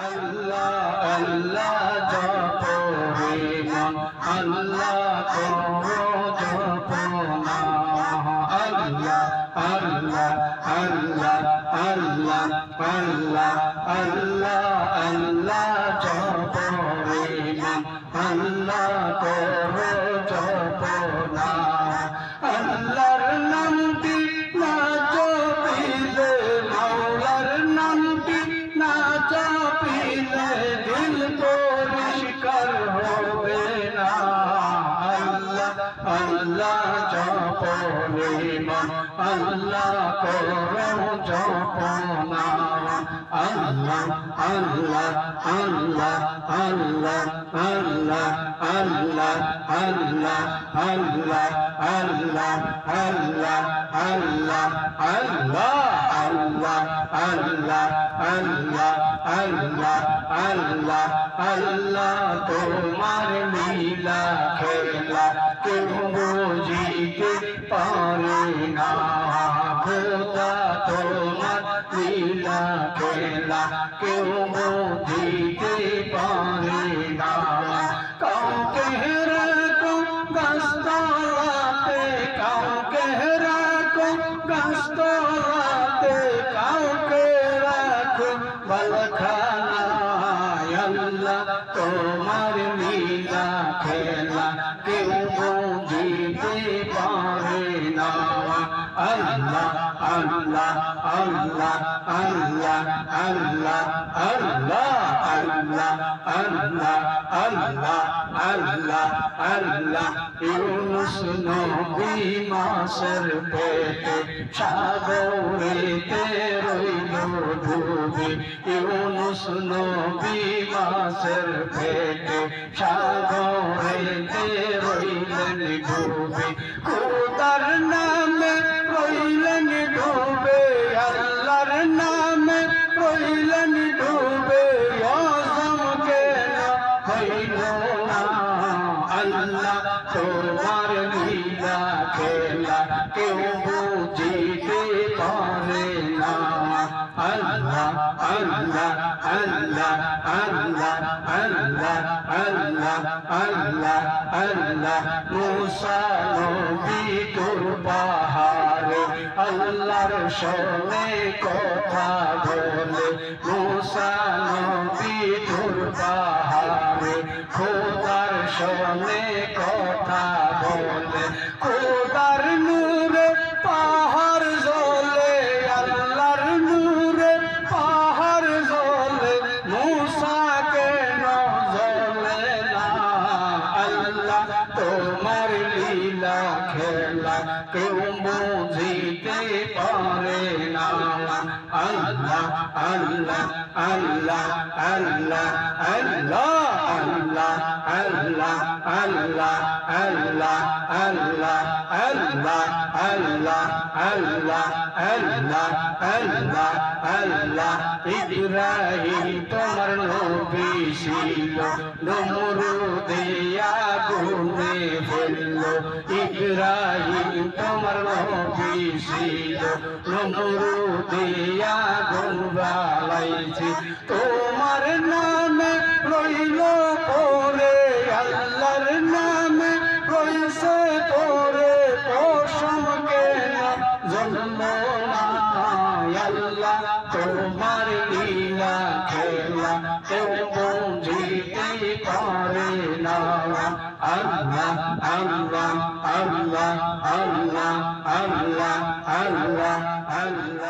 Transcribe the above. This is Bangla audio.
আল্লাহ আল্লাহ জপরে মন আল্লাহ করো জপনা আল্লাহ আল্লাহ আল্লাহ আল্লাহ আল্লাহ আল্লাহ আল্লাহ জপরে মন আল্লাহ করো জপনা আল্লাহর নামটি না জপিলে মাওলার নামটি না জপিলে দিল পরিষ্কার হবে না আল্লাহ আল্লাহ জপরে মন আল্লাহ করো জপনা আল্লাহ আল্লাহ আল্লাহ আল্লাহ আল্লাহ আল্লাহ আল্লাহ আল্লাহ আল্লাহ আল্লাহ আল্লাহ আল্লাহ আল্লাহ আল্লাহ আল্লাহ আল্লাহ আল্লাহ আল্লাহ তোমার লীলা খেলা কেউ বুঝিতে পারে না খোদা তোমার লীলা খেলা কেউ বুঝিতে পারে না কাউকে রাখো গাছতলাতে কাউকে রাখো গাছতলাতে কাউকে রাখো বালখানায় আল্লাহ তোমার লীলা খেলা কেউ বুঝিতে পারে না আল্লাহ আল্লাহ আল্লাহ আল্লাহ আল্লাহ আল্লাহ আল্লাহ আল্লাহ আল্লাহ আল্লাহ আল্লাহ ইউনুস নবী মাছের পেটে সাগরেতে রইল ডুবে ইউনুস নবী মাছের পেটে সাগরেতে রইলেন ডুবে খোদার নামে রইলেন ডুবে আল্লাহর নামে রইলেন ডুবে আজম কেন হইল না আল্লাহ তোমার লীলা খেলা কেউ বুঝিতে পারে না আল্লাহ আল্লাহ আল্লাহ আল্লাহ আল্লাহ আল্লাহ আল্লাহ আল্লাহ মুসা নবী তোর পাহাড়ে আল্লাহর সঙ্গে কথা বলে মুসা নবী তোর পাহাড়ে খোদার সঙ্গে কথা বলে খোদার নূরে পাহাড় জ্বলে আল্লাহর নূরে পাহাড় জ্বলে মুসা কেন জ্বলে না আল্লাহ তোমার লীলা খেলা কেউ বুঝিতে পারে না আল্লাহ আল্লাহ আল্লাহ আল্লাহ আল্লাহ আল্লাহ আল্লাহ আল্লাহ আল্লাহ আল্লাহ আল্লাহ আল্লাহ আল্লাহ আল্লাহ আল্লাহ আল্লাহ ইব্রাহিম তোমার নবী ছিল নমরুদে আগুনে ফেললো ইব্রাহিম তোমার নবী ছিল নমরুদে আগুন জ্বালাইছে তোমার নামে রইল পরে আল্লাহর নামে রইছে পরে পশম কেন জন্ম আল্লাহ তোমার লীলা খেলা কেউ বুঝিতে পারে না আল্লাহ আল্লাহ আল্লাহ আল্লাহ আল্লাহ আল্লাহ আল্লাহ